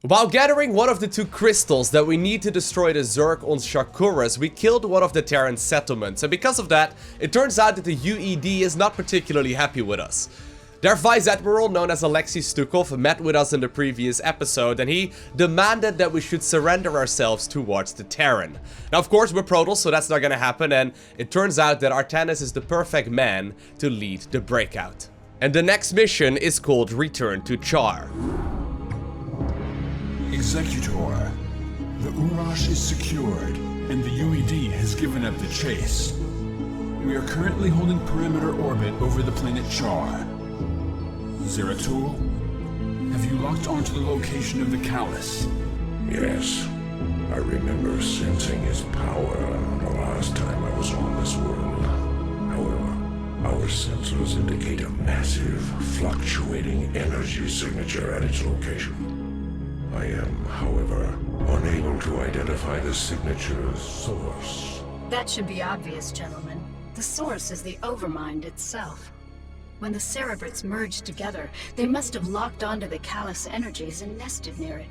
While gathering one of the two crystals that we need to destroy the Zerg on Shakuras, we killed one of the Terran settlements, and because of that, it turns out that the UED is not particularly happy with us. Their Vice Admiral, known as Alexei Stukov, met with us in the previous episode, and he demanded that we should surrender ourselves towards the Terran. Now, of course, we're Protoss, so that's not gonna happen, and it turns out that Artanis is the perfect man to lead the breakout. And the next mission is called Return to Char. Executor, the Urash is secured, and the UED has given up the chase. We are currently holding perimeter orbit over the planet Char. Zeratul, have you locked onto the location of the Khalis? Yes. I remember sensing his power the last time I was on this world. However, our sensors indicate a massive, fluctuating energy signature at its location. I am, however, unable to identify the signature's source. That should be obvious, gentlemen. The source is the Overmind itself. When the Cerebrates merged together, they must have locked onto the Khalis energies and nested near it.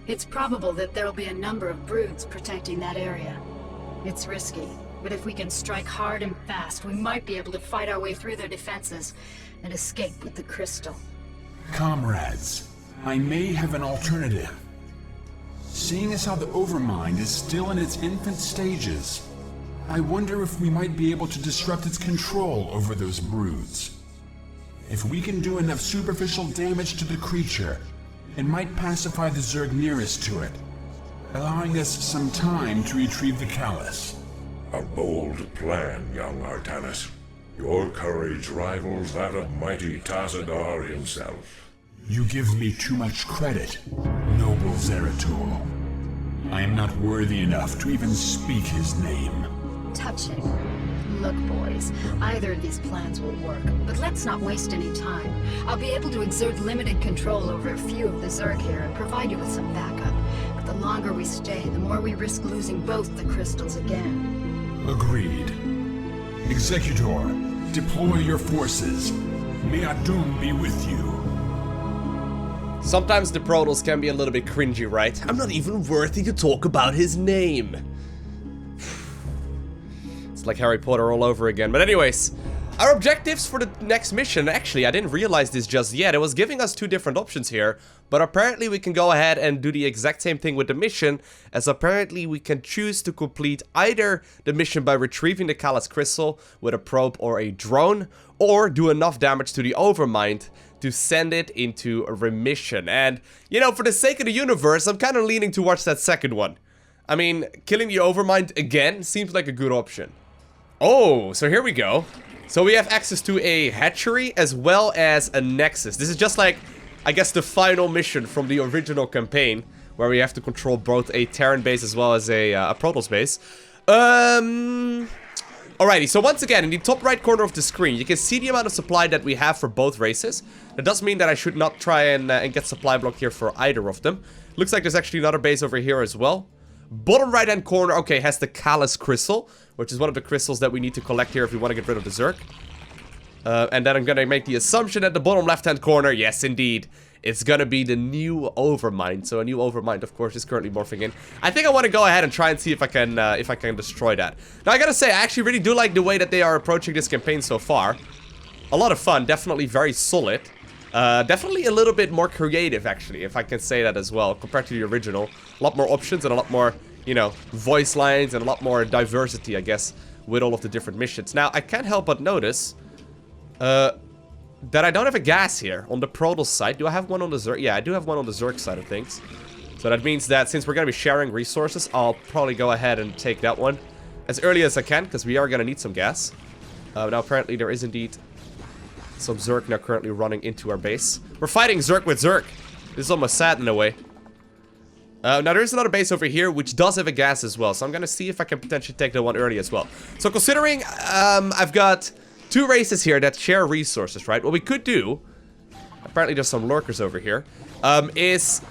It's probable that there'll be a number of broods protecting that area. It's risky, but if we can strike hard and fast, we might be able to fight our way through their defenses and escape with the crystal. Comrades, I may have an alternative. Seeing as how the Overmind is still in its infant stages, I wonder if we might be able to disrupt its control over those broods. If we can do enough superficial damage to the creature, it might pacify the Zerg nearest to it, allowing us some time to retrieve the Khalis. A bold plan, young Artanis. Your courage rivals that of mighty Tazadar himself. You give me too much credit, noble Zeratul. I am not worthy enough to even speak his name. Touching. Look, boys, either of these plans will work, but let's not waste any time. I'll be able to exert limited control over a few of the Zerg here and provide you with some backup. But the longer we stay, the more we risk losing both the crystals again. Agreed. Executor, deploy your forces. May Adum be with you. Sometimes the Protoss can be a little bit cringy, right? I'm not even worthy to talk about his name. It's like Harry Potter all over again. But anyways, our objectives for the next mission, actually, I didn't realize this just yet. It was giving us two different options here. But apparently we can go ahead and do the exact same thing with the mission, as apparently we can choose to complete either the mission by retrieving the Khalis crystal with a probe or a drone, or do enough damage to the Overmind to send it into a remission. And, you know, for the sake of the universe, I'm kind of leaning towards that second one. I mean, killing the Overmind again seems like a good option. Oh, so here we go. So we have access to a hatchery as well as a nexus. This is just like, I guess, the final mission from the original campaign, where we have to control both a Terran base as well as a Protoss base. Alrighty, so once again, in the top right corner of the screen, you can see the amount of supply that we have for both races. That does mean that I should not try and get supply block here for either of them. Looks like there's actually another base over here as well. Bottom right hand corner, okay, has the Khalis crystal, which is one of the crystals that we need to collect here if we want to get rid of the Zerg. And then I'm gonna make the assumption at the bottom left hand corner, yes indeed, it's gonna be the new Overmind. So a new Overmind, of course, is currently morphing in. I think I want to go ahead and try and see if I can destroy that. Now I gotta say, I actually really do like the way that they are approaching this campaign so far. A lot of fun, definitely very solid. Definitely a little bit more creative, actually, if I can say that as well, compared to the original. A lot more options and a lot more, you know, voice lines and a lot more diversity, I guess, with all of the different missions. Now, I can't help but notice that I don't have a gas here on the Protoss side. Do I have one on the Zerg? Yeah, I do have one on the Zerg side of things. So that means that since we're going to be sharing resources, I'll probably go ahead and take that one as early as I can, because we are going to need some gas. Now, apparently, there is indeed some Zerg now currently running into our base. We're fighting Zerg with Zerg. This is almost sad in a way. Now, there is another base over here, which does have a gas as well. So I'm going to see if I can potentially take that one early as well. So considering I've got two races here that share resources, right? What we could do, apparently there's some lurkers over here, is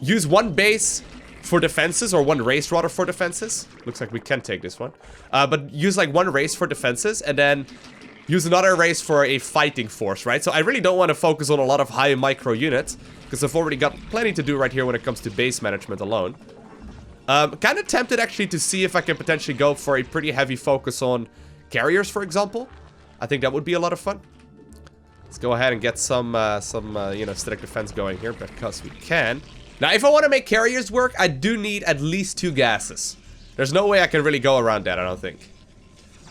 use one base for defenses, or one race rather for defenses. Looks like we can take this one. But use like one race for defenses, and then use another race for a fighting force, right? So I really don't want to focus on a lot of high micro units, because I've already got plenty to do right here when it comes to base management alone. Kind of tempted actually to see if I can potentially go for a pretty heavy focus on carriers, for example. I think that would be a lot of fun. Let's go ahead and get some you know, static defense going here, because we can. Now, if I want to make carriers work, I do need at least 2 gases. There's no way I can really go around that, I don't think.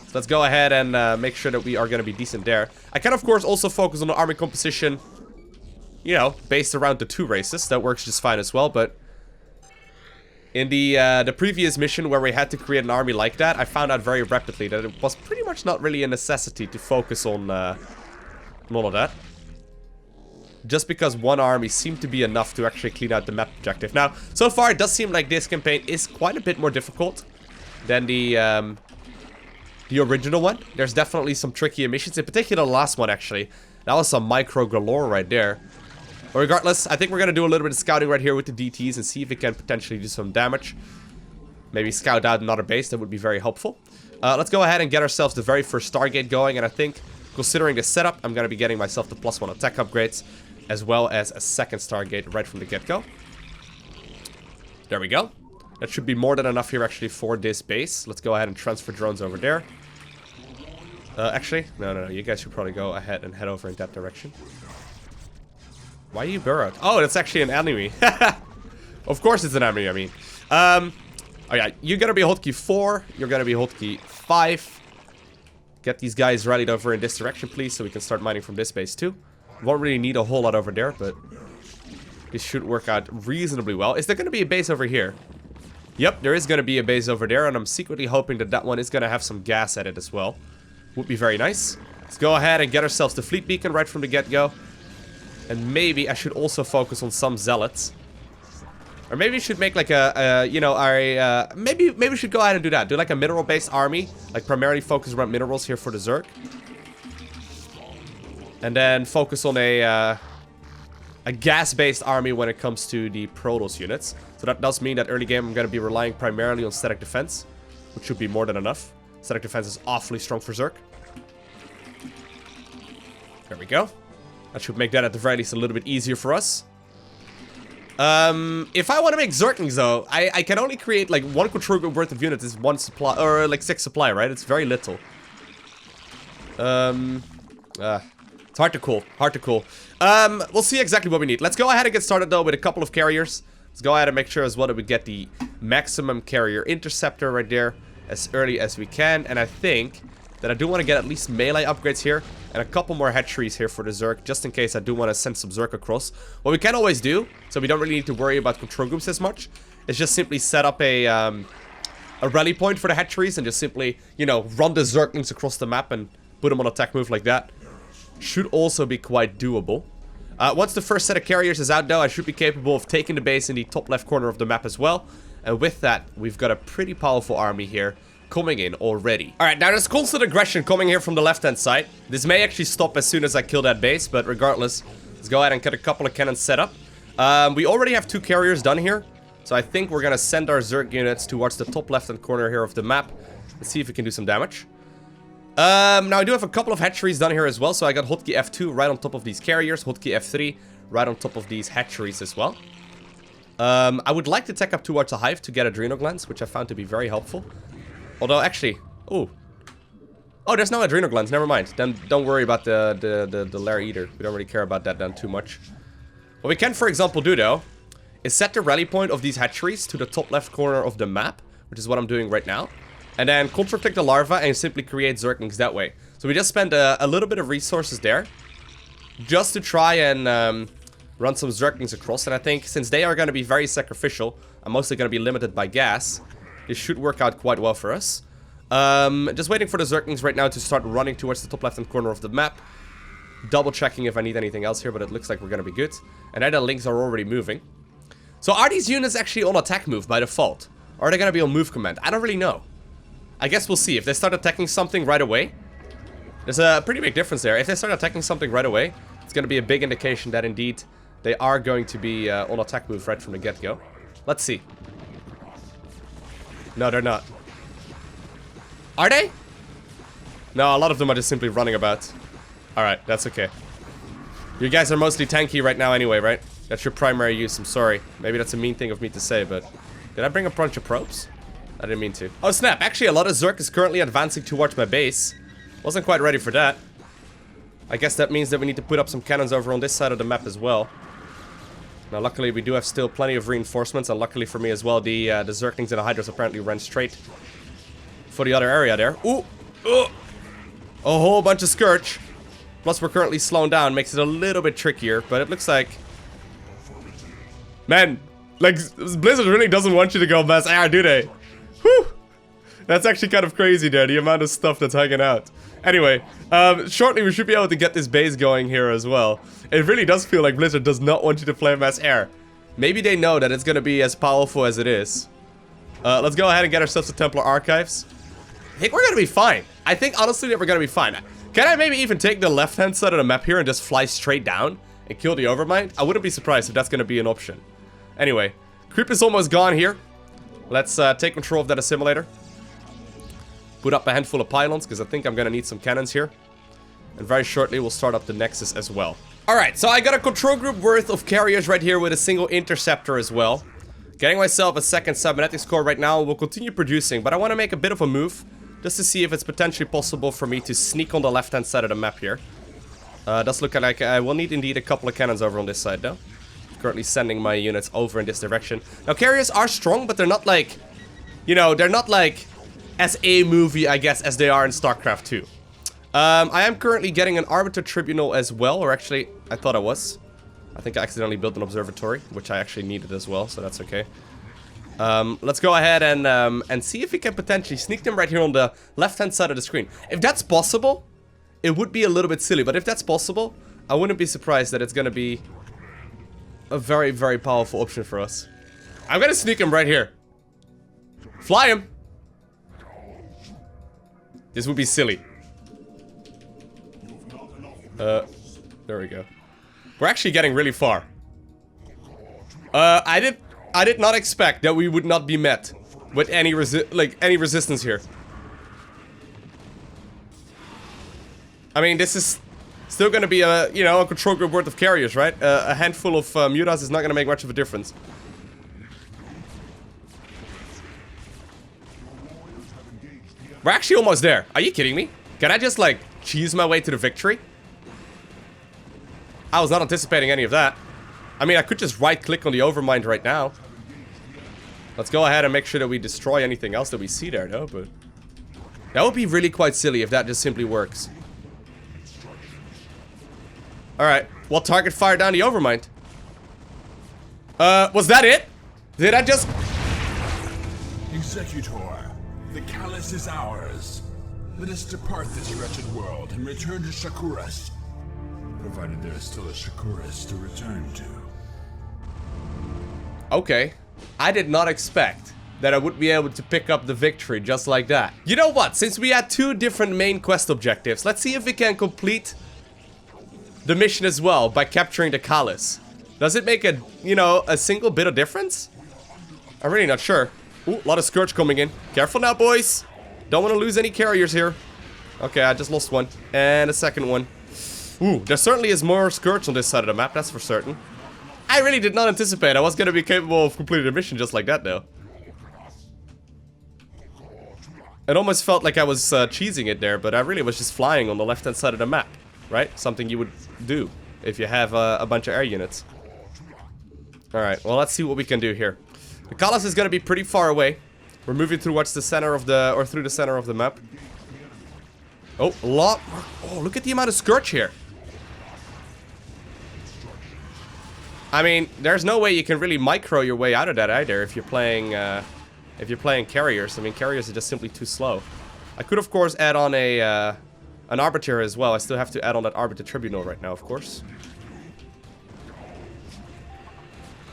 So let's go ahead and make sure that we are going to be decent there. I can, of course, also focus on the army composition, you know, based around the 2 races. That works just fine as well, but in the previous mission where we had to create an army like that, I found out very rapidly that it was pretty much not really a necessity to focus on all of that. Just because 1 army seemed to be enough to actually clean out the map objective. Now, so far it does seem like this campaign is quite a bit more difficult than the original one. There's definitely some trickier missions, in particular the last one actually. That was some micro galore right there. But regardless, I think we're going to do a little bit of scouting right here with the DTs and see if we can potentially do some damage. Maybe scout out another base, that would be very helpful. Let's go ahead and get ourselves the very first Stargate going, and I think, considering the setup, I'm going to be getting myself the +1 attack upgrades, as well as a second Stargate right from the get-go. There we go. That should be more than enough here, actually, for this base. Let's go ahead and transfer drones over there. Actually, no. You guys should probably go ahead and head over in that direction. Why are you burrowed? Oh, that's actually an enemy. Of course it's an enemy, I mean. Oh yeah, you're gonna be hotkey 4. You're gonna be hotkey 5. Get these guys rallied over in this direction, please, so we can start mining from this base too. Won't really need a whole lot over there, but this should work out reasonably well. Is there gonna be a base over here? Yep, there is gonna be a base over there, and I'm secretly hoping that that one is gonna have some gas at it as well. Would be very nice. Let's go ahead and get ourselves the fleet beacon right from the get-go. And maybe I should also focus on some zealots. Or maybe we should make like maybe we should go ahead and do that. Do like a mineral-based army. Like primarily focus around minerals here for the Zerg. And then focus on a gas-based army when it comes to the Protoss units. So that does mean that early game I'm going to be relying primarily on static defense. Which should be more than enough. Static defense is awfully strong for Zerg. There we go. That should make that at the very least a little bit easier for us. If I want to make Zerglings though, I can only create like 1 control group worth of units is 1 supply, or like 6 supply, right? It's very little. It's hard to call. We'll see exactly what we need. Let's go ahead and get started though with a couple of carriers. Let's go ahead and make sure as well that we get the maximum carrier interceptor right there as early as we can. And I think that I do want to get at least melee upgrades here and a couple more hatcheries here for the Zerg, just in case I do want to send some Zerg across. What we can always do, so we don't really need to worry about control groups as much, is just simply set up a rally point for the hatcheries and just simply, you know, run the Zerglings across the map and put them on attack move like that. Should also be quite doable. Once the first set of carriers is out though, I should be capable of taking the base in the top left corner of the map as well. And with that, we've got a pretty powerful army here coming in already. Alright, now there's constant aggression coming here from the left-hand side. This may actually stop as soon as I kill that base, but regardless, let's go ahead and get a couple of cannons set up. We already have 2 carriers done here, so I think we're gonna send our Zerg units towards the top left-hand corner here of the map. Let's see if we can do some damage. Now I do have a couple of hatcheries done here as well, so I got hotkey F2 right on top of these carriers, hotkey F3 right on top of these hatcheries as well. I would like to tech up towards a hive to get adrenal glands, which I found to be very helpful. Although, actually... Oh, there's no adrenal glands. Never mind. Then don't worry about the lair either. We don't really care about that then too much. What we can, for example, do, though, is set the rally point of these hatcheries to the top left corner of the map, which is what I'm doing right now. And then control-click the larva and simply create Zerglings that way. So we just spent a little bit of resources there just to try and run some Zerglings across. And I think since they are going to be very sacrificial, I'm mostly going to be limited by gas. This should work out quite well for us. Just waiting for the Zerglings right now to start running towards the top left-hand corner of the map. Double checking if I need anything else here, but it looks like we're going to be good. And now the links are already moving. So are these units actually on attack move by default? Or are they going to be on move command? I don't really know. I guess we'll see. If they start attacking something right away, there's a pretty big difference there. If they start attacking something right away, it's going to be a big indication that indeed they are going to be on attack move right from the get-go. Let's see. No, they're not. Are they? No, a lot of them are just simply running about. Alright, that's okay. You guys are mostly tanky right now anyway, right? That's your primary use, I'm sorry. Maybe that's a mean thing of me to say, but... Did I bring a bunch of probes? I didn't mean to. Oh snap, actually a lot of Zerg is currently advancing towards my base. Wasn't quite ready for that. I guess that means that we need to put up some cannons over on this side of the map as well. Now luckily we do have still plenty of reinforcements, and luckily for me as well, the Zerglings and the Hydras apparently ran straight for the other area there. Ooh! A whole bunch of Scourge. Plus we're currently slowed down, makes it a little bit trickier, but it looks like... Man, like, Blizzard really doesn't want you to go mass air, do they? Whew! That's actually kind of crazy there, the amount of stuff that's hanging out. Anyway, shortly we should be able to get this base going here as well. It really does feel like Blizzard does not want you to play mass air. Maybe they know that it's gonna be as powerful as it is. Let's go ahead and get ourselves the Templar Archives. I think we're gonna be fine. I think honestly that we're gonna be fine. Can I maybe even take the left-hand side of the map here and just fly straight down and kill the Overmind? I wouldn't be surprised if that's gonna be an option. Anyway, creep is almost gone here. Let's take control of that assimilator. Put up a handful of pylons, because I think I'm gonna need some cannons here. And very shortly we'll start up the Nexus as well. Alright, so I got a control group worth of carriers right here with a single interceptor as well. Getting myself a second cybernetics core right now. We'll continue producing, but I want to make a bit of a move. Just to see if it's potentially possible for me to sneak on the left-hand side of the map here. Does look like I will need indeed a couple of cannons over on this side though. Currently sending my units over in this direction. Now carriers are strong, but they're not like... You know, they're not like... as a movie, I guess, as they are in StarCraft 2. I am currently getting an Arbiter Tribunal as well, or actually, I thought I was. I think I accidentally built an observatory, which I actually needed as well, so that's okay. Let's go ahead and see if we can potentially sneak them right here on the left-hand side of the screen. If that's possible, it would be a little bit silly, but if that's possible, I wouldn't be surprised that it's gonna be a very, very powerful option for us. I'm gonna sneak him right here. Fly him! This would be silly. There we go. We're actually getting really far. I did not expect that we would not be met with any resistance here. I mean, this is still gonna be a, you know, a control group worth of carriers, right? A handful of mutas is not gonna make much of a difference. We're actually almost there. Are you kidding me? Can I just, like, cheese my way to the victory? I was not anticipating any of that. I mean, I could just right-click on the Overmind right now. Let's go ahead and make sure that we destroy anything else that we see there, though, but... That would be really quite silly if that just simply works. Alright, well, target fire down the Overmind. Was that it? Did I just... Executor, the Khalis is ours. Let us depart this wretched world and return to Shakuras. Provided there is still a Shakuras to return to. Okay. I did not expect that I would be able to pick up the victory just like that. You know what? Since we had two different main quest objectives, let's see if we can complete the mission as well by capturing the Khalis. Does it make a, you know, a single bit of difference? I'm really not sure. Ooh, a lot of Scourge coming in. Careful now, boys. Don't want to lose any carriers here. Okay, I just lost one. And a second one. Ooh, there certainly is more Scourge on this side of the map, that's for certain. I really did not anticipate I was going to be capable of completing a mission just like that, though. It almost felt like I was cheesing it there, but I really was just flying on the left-hand side of the map, right? Something you would do if you have a bunch of air units. Alright, well, let's see what we can do here. The Khalis is going to be pretty far away. We're moving towards the center of the, or through the center of the map. Oh, a lot. Oh, look at the amount of Scourge here. I mean, there's no way you can really micro your way out of that either if you're playing carriers. I mean, carriers are just simply too slow. I could, of course, add on an Arbiter as well. I still have to add on that Arbiter Tribunal right now, of course.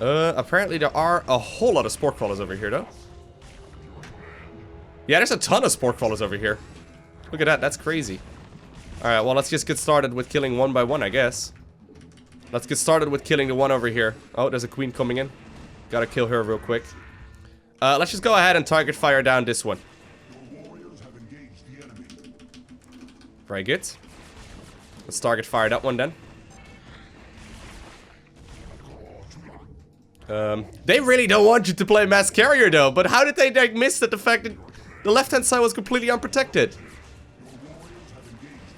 Apparently there are a whole lot of Spore Crawlers over here, though. Yeah, there's a ton of Spore Crawlers over here. Look at that, that's crazy. Alright, well, let's just get started with killing one by one, I guess. Let's get started with killing the one over here. Oh, there's a queen coming in. Gotta kill her real quick. Let's just go ahead and target fire down this one. Very good. Let's target fire that one then. They really don't want you to play mass carrier though, but how did they like miss the fact that the left-hand side was completely unprotected?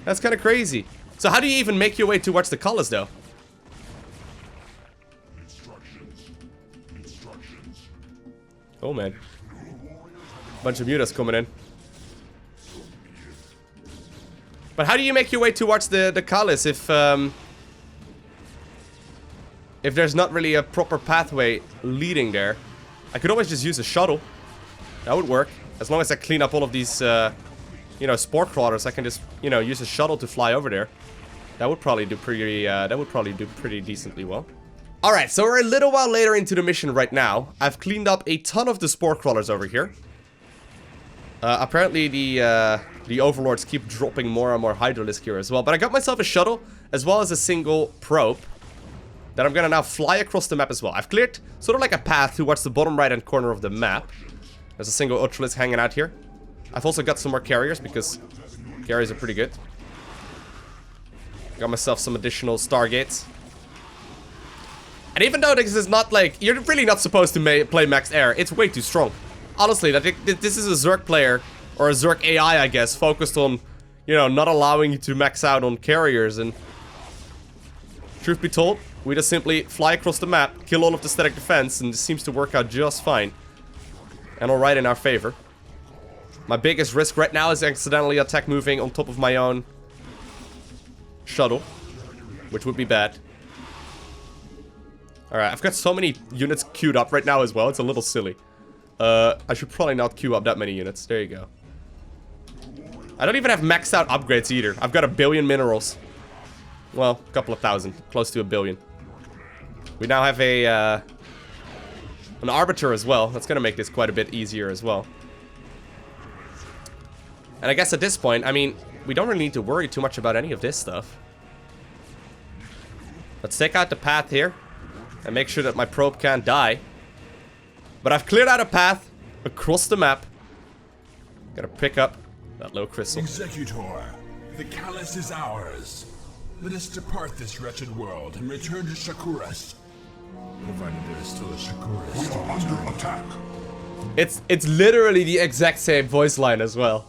That's kind of crazy. So how do you even make your way towards the Khalis though? Oh man. Bunch of mutas coming in. But how do you make your way towards the Khalis if there's not really a proper pathway leading there? I could always just use a shuttle. That would work. As long as I clean up all of these, you know, spore crawlers, I can just, you know, use a shuttle to fly over there. That would probably do pretty, decently well. Alright, so we're a little while later into the mission right now. I've cleaned up a ton of the spore crawlers over here. Apparently the overlords keep dropping more and more hydralisk here as well. But I got myself a shuttle, as well as a single probe, that I'm gonna now fly across the map as well. I've cleared sort of like a path towards the bottom right hand corner of the map. There's a single ultralisk hanging out here. I've also got some more carriers, because carriers are pretty good. Got myself some additional stargates. And even though this is not like, you're really not supposed to play max air, it's way too strong. Honestly, I think this is a Zerg player, or a Zerg AI, I guess, focused on, you know, not allowing you to max out on carriers. And truth be told, we just simply fly across the map, kill all of the static defense, and it seems to work out just fine. And alright in our favor. My biggest risk right now is accidentally attack moving on top of my own shuttle, which would be bad. Alright, I've got so many units queued up right now as well, it's a little silly. I should probably not queue up that many units. There you go. I don't even have maxed out upgrades either. I've got 1 billion minerals. Well, a couple of thousand. Close to 1 billion. We now have a, an arbiter as well. That's gonna make this quite a bit easier as well. And I guess at this point, I mean, we don't really need to worry too much about any of this stuff. Let's take out the path here and make sure that my probe can't die. But I've cleared out a path across the map. Gotta pick up that low crystal. Executor, the Khalis is ours. Let us depart this wretched world and return to Shakuras. Provided there is still a Shakuras. We are under attack. It's literally the exact same voice line as well.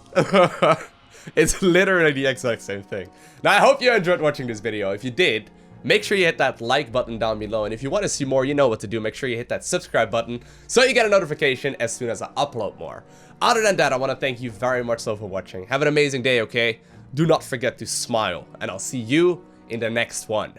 It's literally the exact same thing. Now, I hope you enjoyed watching this video. If you did, make sure you hit that like button down below. And if you want to see more, you know what to do. Make sure you hit that subscribe button so you get a notification as soon as I upload more. Other than that, I want to thank you very much so for watching. Have an amazing day, okay? Do not forget to smile. And I'll see you in the next one.